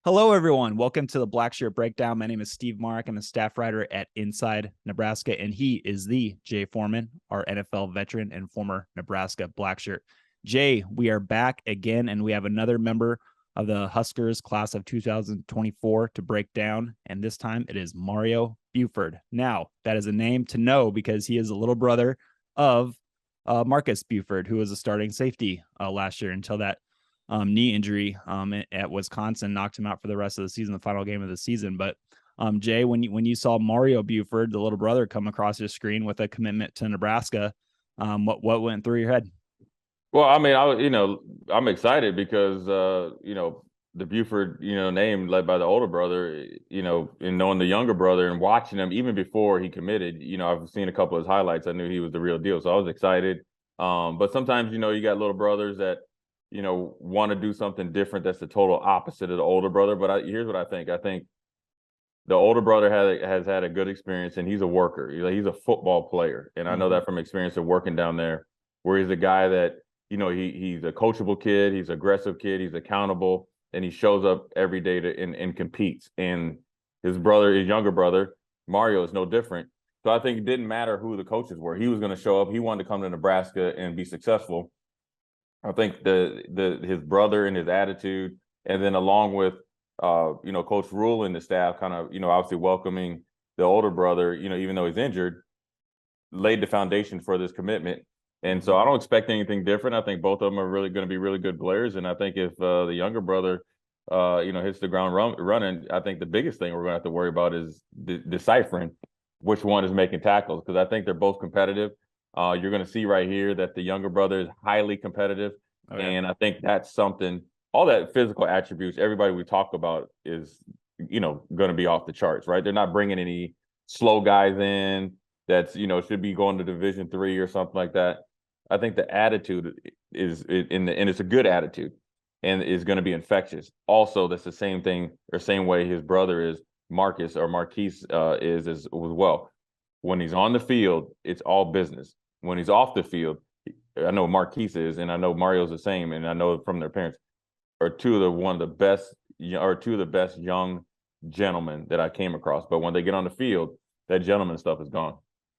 Hello, everyone. Welcome to the Blackshirt Breakdown. My name is Steve Marik. I'm a staff writer at Inside Nebraska, and he is the Jay Foreman, our NFL veteran and former Nebraska Blackshirt. Jay, we are back again, and we have another member of the Huskers class of 2024 to break down, and this time it is Mario Buford. Now, that is a name to know because he is a little brother of Marcus Buford, who was a starting safety last year until that knee injury at Wisconsin knocked him out for the rest of the season, the final game of the season. But Jay, when you saw Mario Buford, the little brother, come across your screen with a commitment to Nebraska, what went through your head? Well, I mean, I'm excited because the Buford, name led by the older brother, and knowing the younger brother and watching him even before he committed, I've seen a couple of his highlights. I knew he was the real deal, so I was excited. But sometimes, you got little brothers that, want to do something different that's the total opposite of the older brother. But here's what I think. I think the older brother has had a good experience, and he's a worker. He's a football player, and I know that from experience of working down there, where he's a guy that he's a coachable kid, he's an aggressive kid, he's accountable, and he shows up every day and competes. And his younger brother, Mario, is no different. So I think it didn't matter who the coaches were. He was going to show up. He wanted to come to Nebraska and be successful. I think his brother and his attitude, and then along with Coach Rhule and the staff, kind of obviously welcoming the older brother, even though he's injured, laid the foundation for this commitment. And so I don't expect anything different. I think both of them are really going to be really good players. And I think if the younger brother, hits the ground running, I think the biggest thing we're going to have to worry about is deciphering which one is making tackles, because I think they're both competitive. You're going to see right here that the younger brother is highly competitive. Oh, yeah. And I think that's something, all that physical attributes, everybody we talk about is, going to be off the charts, right? They're not bringing any slow guys in that's, should be going to Division III or something like that. I think the attitude and it's a good attitude and is going to be infectious. Also, that's the same thing or same way his brother is, Marcus or Marquise is as well. When he's on the field, it's all business. When he's off the field, I know Marquise is, and I know Mario's the same, and I know from their parents, are two of the best young gentlemen that I came across. But when they get on the field, that gentleman stuff is gone.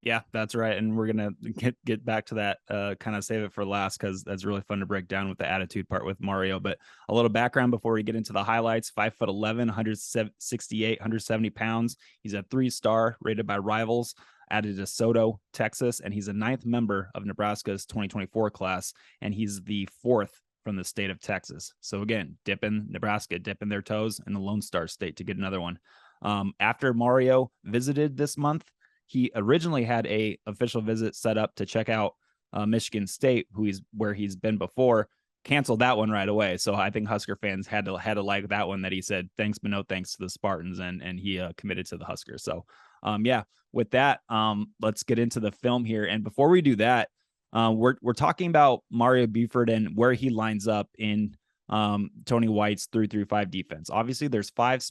Yeah, that's right. And we're going to get back to that, kind of save it for last, because that's really fun to break down with the attitude part with Mario. But a little background before we get into the highlights: 5'11", 168, 170 pounds. He's a 3-star rated by Rivals, added to Soto, Texas, and he's a 9th member of Nebraska's 2024 class, and he's the 4th from the state of Texas. So again, Nebraska dipping their toes in the Lone Star State to get another one. After Mario visited this month, he originally had a official visit set up to check out Michigan State, where he's been before. Canceled that one right away. So I think Husker fans had to like that one, that he said thanks but no thanks to the Spartans, and he committed to the Huskers. So yeah, with that, let's get into the film here. And before we do that, we're talking about Mario Buford and where he lines up in Tony White's 3-5 defense. Obviously, there's 5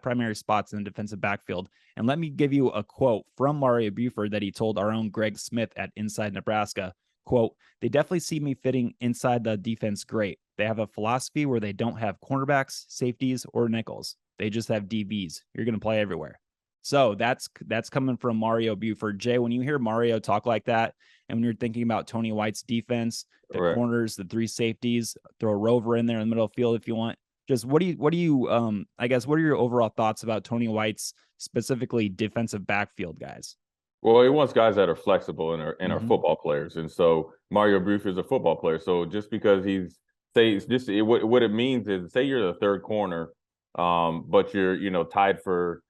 primary spots in the defensive backfield. And let me give you a quote from Mario Buford that he told our own Greg Smith at Inside Nebraska. Quote, "They definitely see me fitting inside the defense great. They have a philosophy where they don't have cornerbacks, safeties, or nickels. They just have DBs. You're going to play everywhere." So that's coming from Mario Buford. Jay, when you hear Mario talk like that, and when you're thinking about Tony White's defense, the corners, the 3 safeties, throw a rover in there in the middle of the field if you want. Just what are your overall thoughts about Tony White's specifically defensive backfield guys? Well, he wants guys that are flexible and are football players. And so Mario Buford is a football player. So just because what it means is, say you're the 3rd corner, but you're, tied for,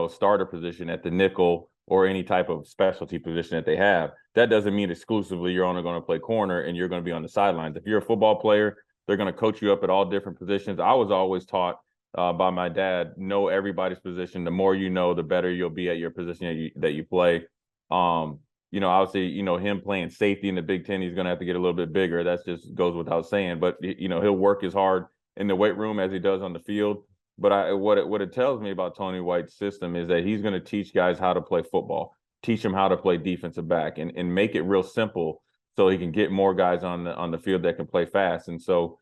starter position at the nickel or any type of specialty position that they have. That doesn't mean exclusively you're only going to play corner and you're going to be on the sidelines. If you're a football player, they're going to coach you up at all different positions. I was always taught by my dad, know everybody's position. The more you know, the better you'll be at your position that you play. Obviously, him playing safety in the Big Ten, he's going to have to get a little bit bigger. That just goes without saying. But, he'll work as hard in the weight room as he does on the field. But what it tells me about Tony White's system is that he's going to teach guys how to play football, teach them how to play defensive back, and make it real simple so he can get more guys on the field that can play fast. And so,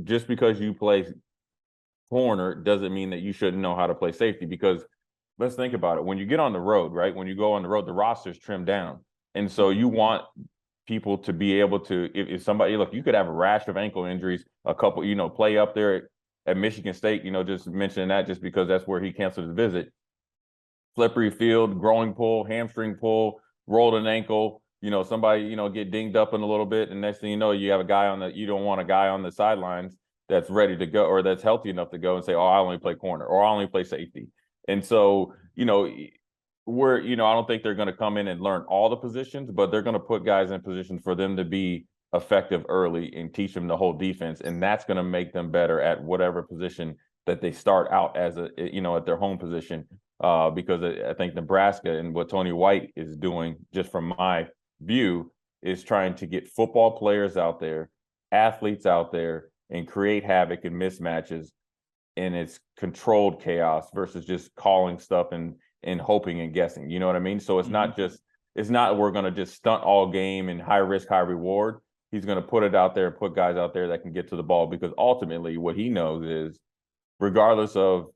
just because you play corner doesn't mean that you shouldn't know how to play safety, because let's think about it. When you get on the road, right? When you go on the road, the roster's trimmed down. And so you want people to be able to, if somebody, look, you could have a rash of ankle injuries, a couple, play up there at Michigan State, just mentioning that just because that's where he canceled his visit. Slippery field, growing pull, hamstring pull, rolled an ankle, somebody, get dinged up in a little bit. And next thing you know, you have a guy you don't want a guy on the sidelines that's ready to go, or that's healthy enough to go and say, oh, I only play corner, or I only play safety. And so, I don't think they're going to come in and learn all the positions, but they're going to put guys in positions for them to be effective early and teach them the whole defense. And that's going to make them better at whatever position that they start out as at their home position. Because I think Nebraska and what Tony White is doing, just from my view, is trying to get football players out there, athletes out there, and create havoc and mismatches. And it's controlled chaos versus just calling stuff and hoping and guessing. You know what I mean? So it's not we're going to just stunt all game and high risk, high reward. He's going to put it out there, put guys out there that can get to the ball, because ultimately what he knows is, regardless of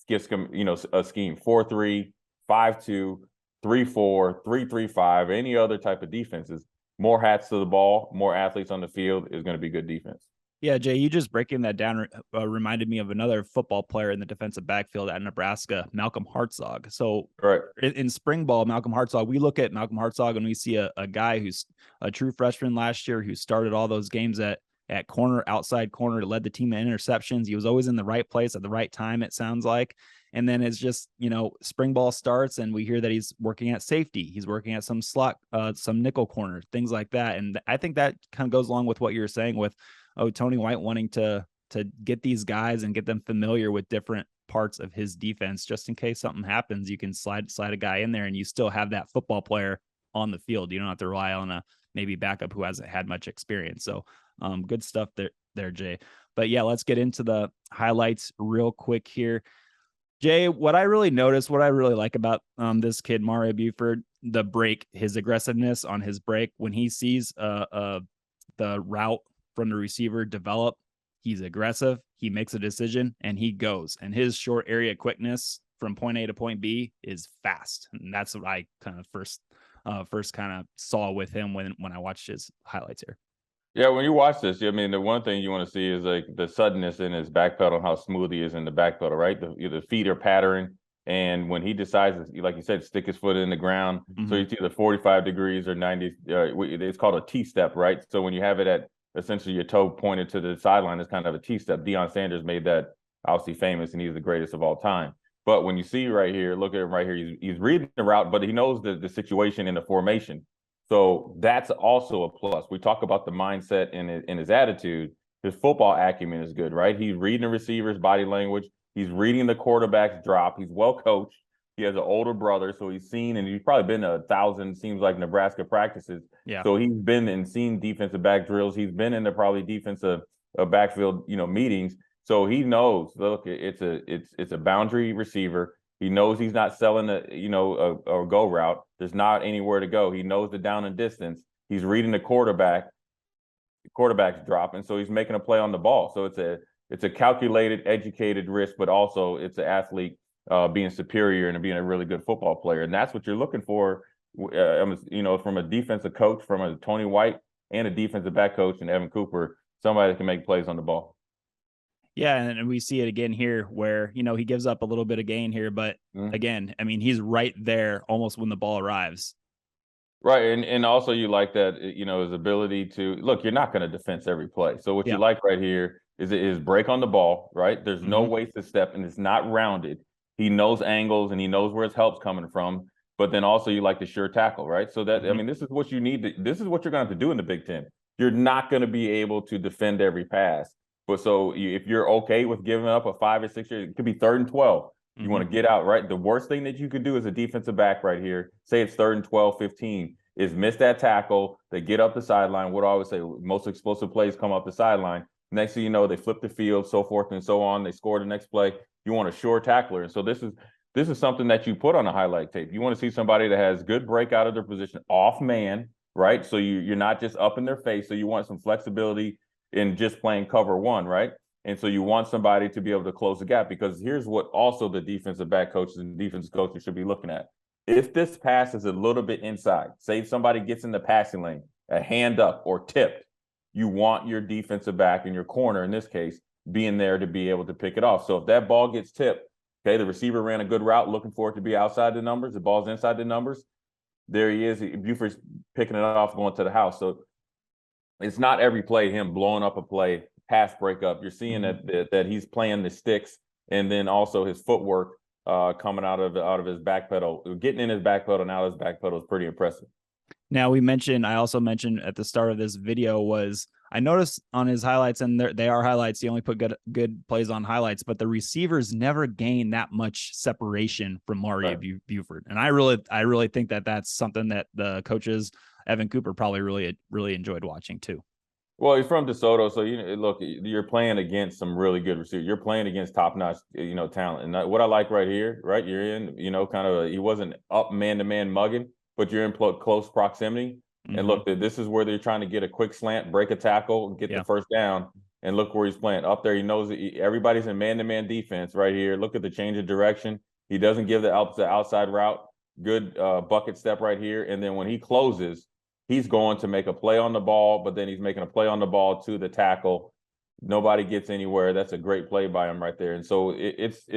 a scheme 4-3, 5-2, 3-4, 3-3-5, any other type of defenses, more hats to the ball, more athletes on the field is going to be good defense. Yeah, Jay, you just breaking that down reminded me of another football player in the defensive backfield at Nebraska, Malcolm Hartzog. So right. in spring ball, Malcolm Hartzog, we look at Malcolm Hartzog and we see a guy who's a true freshman last year, who started all those games at corner, outside corner, led the team in interceptions. He was always in the right place at the right time, it sounds like. And then it's just, spring ball starts and we hear that he's working at safety. He's working at some slot, some nickel corner, things like that. And I think that kind of goes along with what you're saying with, Tony White wanting to get these guys and get them familiar with different parts of his defense, just in case something happens. You can slide a guy in there and you still have that football player on the field. You don't have to rely on a maybe backup who hasn't had much experience. So good stuff there, Jay. But yeah, let's get into the highlights real quick here. Jay, what I really noticed, what I really like about this kid, Mario Buford, the break, his aggressiveness on his break, when he sees the route from the receiver develop, he's aggressive, he makes a decision, and he goes. And his short area quickness from point A to point B is fast. And that's what I kind of first kind of saw with him when I watched his highlights here. Yeah, when you watch this, I mean, the one thing you want to see is like the suddenness in his back pedal, how smooth he is in the back pedal, right? The feet are pattering. And when he decides, like you said, stick his foot in the ground, so it's either 45 degrees or 90, it's called a T-step, right? So when you have it at essentially your toe pointed to the sideline, is kind of a T-step. Deion Sanders made that obviously famous, and he's the greatest of all time. But when you see right here, look at him right here, he's reading the route, but he knows the situation in the formation. So that's also a plus. We talk about the mindset and his attitude. His football acumen is good, right? He's reading the receiver's body language. He's reading the quarterback's drop. He's well coached. He has an older brother, so he's seen, and he's probably been 1,000, seems like, Nebraska practices. Yeah. So he's been and seen defensive back drills. He's been in the probably defensive backfield, meetings. So he knows, look, it's a boundary receiver. He knows he's not selling a go route. There's not anywhere to go. He knows the down and distance. He's reading the quarterback's drop, and so he's making a play on the ball. So it's a calculated, educated risk, but also it's an athlete being superior and being a really good football player. And that's what you're looking for, from a defensive coach, from a Tony White, and a defensive back coach and Evan Cooper, somebody that can make plays on the ball. Yeah, and we see it again here where, he gives up a little bit of gain here, but again, I mean, he's right there almost when the ball arrives. Right, and also you like that, his ability to, look, you're not going to defense every play. So what you like right here is his break on the ball, right? There's no wasted step, and it's not rounded. He knows angles, and he knows where his help's coming from. But then also you like the sure tackle, right? So that, I mean, this is what you need. This is what you're going to have to do in the Big Ten. You're not going to be able to defend every pass. But so if you're okay with giving up a 5 or 6 year, it could be 3rd and 12. You want to get out, right? The worst thing that you could do as a defensive back right here, say it's 3rd and 12, 15, is miss that tackle. They get up the sideline. What I always say, most explosive plays come up the sideline. Next thing you know, they flip the field, so forth and so on. They score the next play. You want a sure tackler. And so this is something that you put on a highlight tape. You want to see somebody that has good break out of their position, off man, right? So you're not just up in their face. So you want some flexibility in just playing cover one, right? And so you want somebody to be able to close the gap, because here's what also the defensive back coaches and defensive coaches should be looking at. If this pass is a little bit inside, say somebody gets in the passing lane, a hand up or tipped, you want your defensive back and your corner, in this case, being there to be able to pick it off. So if that ball gets tipped, okay, the receiver ran a good route looking for it to be outside the numbers, the ball's inside the numbers, there he is. Buford's picking it off, going to the house. So it's not every play him blowing up a play, pass breakup. You're seeing that he's playing the sticks, and then also his footwork coming out of his back pedal, getting in his back pedal and out of his back pedal is pretty impressive. Now I also mentioned at the start of this video was I noticed on his highlights, and they are highlights. He only put good plays on highlights, but the receivers never gain that much separation from Mario Buford. And I really think that that's something that the coaches, Evan Cooper, probably really enjoyed watching too. Well, he's from DeSoto, so look, you're playing against some really good receivers. You're playing against top-notch, talent. And what I like right here, right, you're in, kind of he wasn't up man-to-man mugging, but you're in close proximity. Mm-hmm. And look, this is where they're trying to get a quick slant, break a tackle, get the first down. And look where he's playing. Up there, he knows that everybody's in man-to-man defense right here. Look at the change of direction. He doesn't give the outside route. Good bucket step right here. And then when he closes, he's going to make a play on the ball, but then he's making a play on the ball to the tackle. Nobody gets anywhere. That's a great play by him right there. And so it's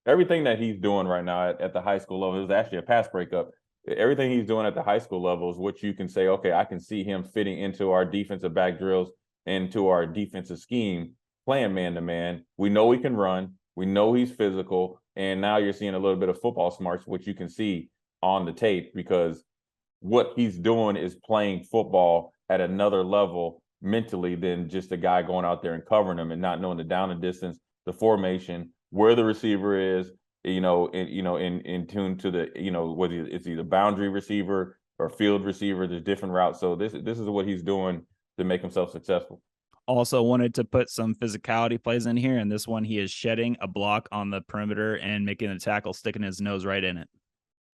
everything that he's doing right now at the high school level is actually a pass breakup. Everything he's doing at the high school level is what you can say, okay, I can see him fitting into our defensive back drills, into our defensive scheme, playing man-to-man. We know he can run. We know he's physical. And now you're seeing a little bit of football smarts, which you can see on the tape, because what he's doing is playing football at another level mentally than just a guy going out there and covering him and not knowing the down and distance, the formation, where the receiver is, in tune to the, whether it's either boundary receiver or field receiver, there's different routes. So this is what he's doing to make himself successful. Also wanted to put some physicality plays in here. And this one, he is shedding a block on the perimeter and making a tackle, sticking his nose right in it.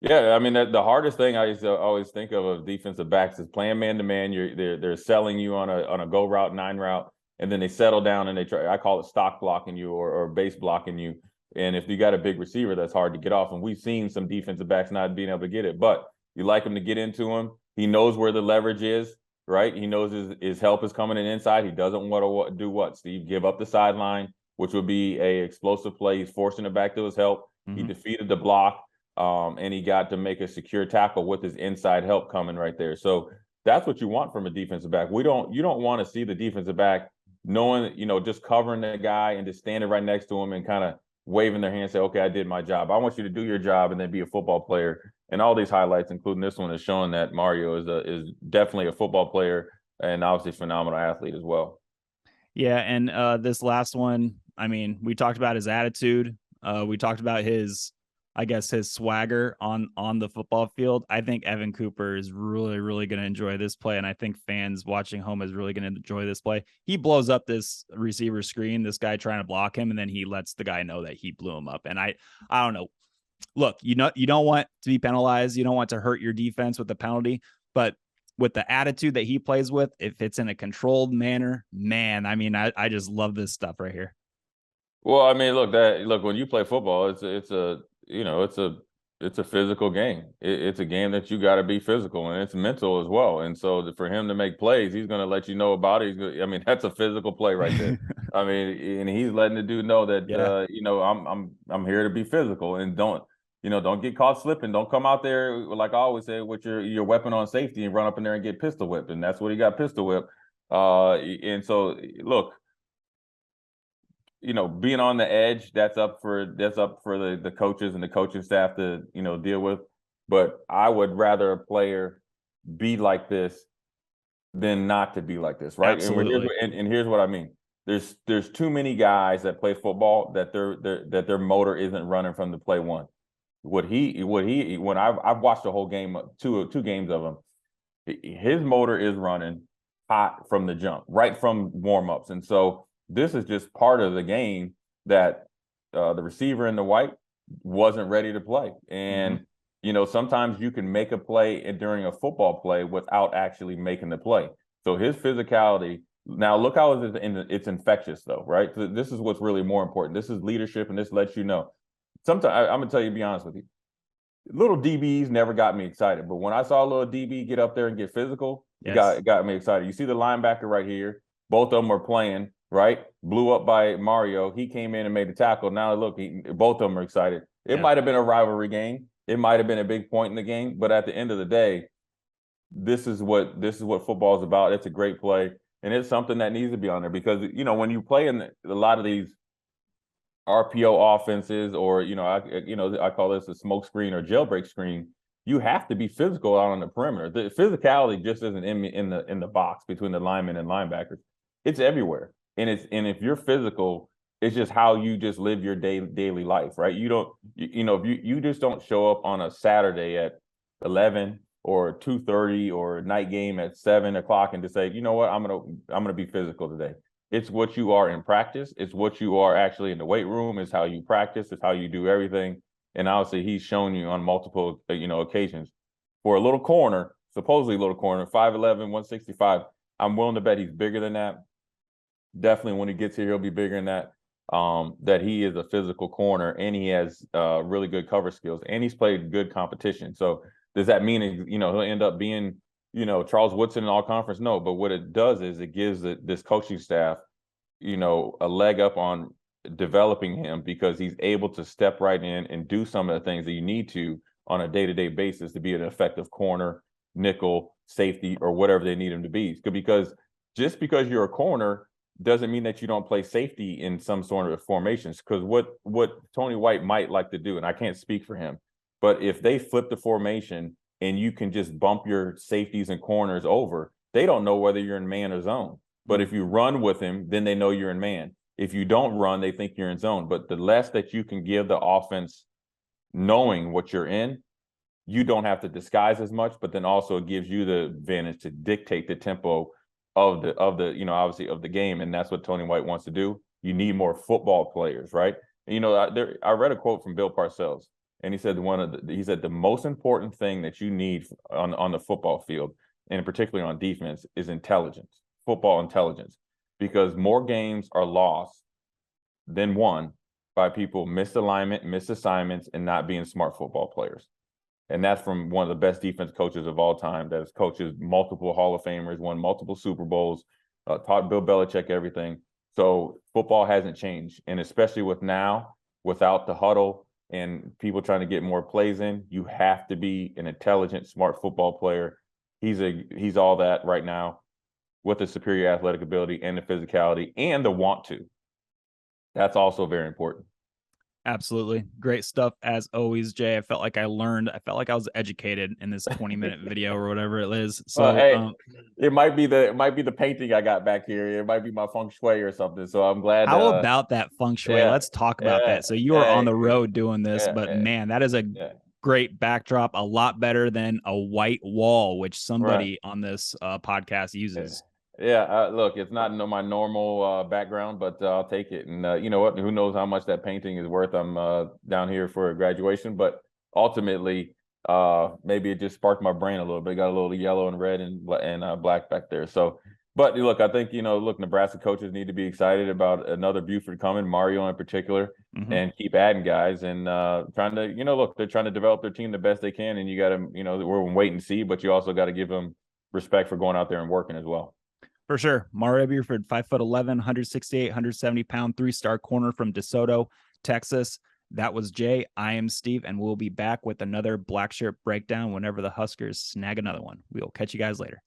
Yeah, I mean, the hardest thing I used to always think of defensive backs is playing man-to-man. They're selling you on a go route, 9 route, and then they settle down and they try. I call it stock blocking you or base blocking you. And if you got a big receiver, that's hard to get off. And we've seen some defensive backs not being able to get it, but you like him to get into him. He knows where the leverage is, right? He knows his help is coming in inside. He doesn't want to do what, Steve? Give up the sideline, which would be a explosive play. He's forcing it back to his help. Mm-hmm. He defeated the block. And he got to make a secure tackle with his inside help coming right there. So that's what you want from a defensive back. You don't want to see the defensive back knowing, just covering that guy and just standing right next to him and kind of waving their hand, say, okay, I did my job. I want you to do your job and then be a football player. And all these highlights, including this one, is showing that Mario is definitely a football player and obviously phenomenal athlete as well. Yeah, and this last one, I mean, we talked about his attitude. We talked about his swagger on the football field. I think Evan Cooper is really, really going to enjoy this play. And I think fans watching home is really going to enjoy this play. He blows up this receiver screen, this guy trying to block him, and then he lets the guy know that he blew him up. And I don't know. Look, you don't want to be penalized. You don't want to hurt your defense with a penalty, but with the attitude that he plays with, if it's in a controlled manner, man, I mean, I just love this stuff right here. Well, I mean, look, when you play football, it's a physical game. It's a game that you got to be physical, and it's mental as well. And so for him to make plays, he's going to let you know about it. That's a physical play right there. I mean, and he's letting the dude know that I'm here to be physical, and don't get caught slipping. Don't come out there, like I always say, with your weapon on safety and run up in there and get pistol whipped. And that's what he got pistol whipped. And so look, being on the edge, that's up for the coaches and the coaching staff to, deal with. But I would rather a player be like this than not to be like this, right? Absolutely. And here's what I mean. There's too many guys that play football that their motor isn't running from the play one. When I've watched the whole game, two games of him, his motor is running hot from the jump, right from warm-ups. And so this is just part of the game that the receiver in the white wasn't ready to play. And, sometimes you can make a play during a football play without actually making the play. So his physicality Now, look how it's infectious, though, right? This is what's really more important. This is leadership, and this lets you know. Sometimes I'm gonna tell you, be honest with you, little DBs never got me excited, but when I saw a little DB get up there and get physical, it got me excited. You see the linebacker right here; both of them are playing, right? Blew up by Mario. He came in and made the tackle. Now look, both of them are excited. It might have been a rivalry game. It might have been a big point in the game, but at the end of the day, this is what football is about. It's a great play, and it's something that needs to be on there because when you play in a lot of these RPO offenses, or I call this a smoke screen or jailbreak screen. You have to be physical out on the perimeter. The physicality just isn't in the box between the linemen and linebackers. It's everywhere, and if you're physical, it's just how you just live your daily life, right? You don't, if you just don't show up on a Saturday at 11 or 2:30 or night game at 7 o'clock and just say, you know what, I'm gonna be physical today. It's what you are in practice. It's what you are actually in the weight room. It's how you practice. It's how you do everything. And obviously, he's shown you on multiple, occasions. For a little corner, supposedly little corner, 5'11", 165, I'm willing to bet he's bigger than that. Definitely when he gets here, he'll be bigger than that. That he is a physical corner, and he has really good cover skills, and he's played good competition. So does that mean, he'll end up being Charles Woodson in all conference? No, but what it does is it gives this coaching staff, a leg up on developing him because he's able to step right in and do some of the things that you need to on a day-to-day basis to be an effective corner, nickel, safety, or whatever they need him to be. Because just because you're a corner doesn't mean that you don't play safety in some sort of formations. Because what Tony White might like to do, and I can't speak for him, but if they flip the formation and you can just bump your safeties and corners over, they don't know whether you're in man or zone. But if you run with him, then they know you're in man. If you don't run, they think you're in zone. But the less that you can give the offense knowing what you're in, you don't have to disguise as much, but then also it gives you the advantage to dictate the tempo of the obviously of the game. And that's what Tony White wants to do. You need more football players, right? And, I read a quote from Bill Parcells. And he said the most important thing that you need on the football field, and particularly on defense, is intelligence, football intelligence, because more games are lost than won by people misalignment, misassignments, and not being smart football players. And that's from one of the best defense coaches of all time that has coaches multiple Hall of Famers, won multiple Super Bowls, taught Bill Belichick everything. So football hasn't changed. And especially without the huddle, and people trying to get more plays in, you have to be an intelligent, smart football player. He's all that right now with the superior athletic ability and the physicality and the want to. That's also very important. Absolutely. Great stuff as always, Jay. I felt like I was educated in this 20-minute video or whatever it is. So hey, it might be the painting I got back here. It might be my feng shui or something. So I'm glad. How about that feng shui? Yeah, Let's talk about that. So you are on the road doing this, but man, that is a great backdrop. A lot better than a white wall, which somebody on this podcast uses. Look, it's not my normal background, but I'll take it. And you know what? Who knows how much that painting is worth? I'm down here for a graduation, but ultimately, maybe it just sparked my brain a little bit. Got a little yellow and red and black back there. So, but look, I think Nebraska coaches need to be excited about another Buford coming, Mario in particular, and keep adding guys and trying to they're trying to develop their team the best they can, and you got to we're waiting to see, but you also got to give them respect for going out there and working as well. For sure. Mario Buford, 5'11", 168, 170-pound, 3-star corner from DeSoto, Texas. That was Jay. I am Steve, and we'll be back with another Blackshirt breakdown whenever the Huskers snag another one. We will catch you guys later.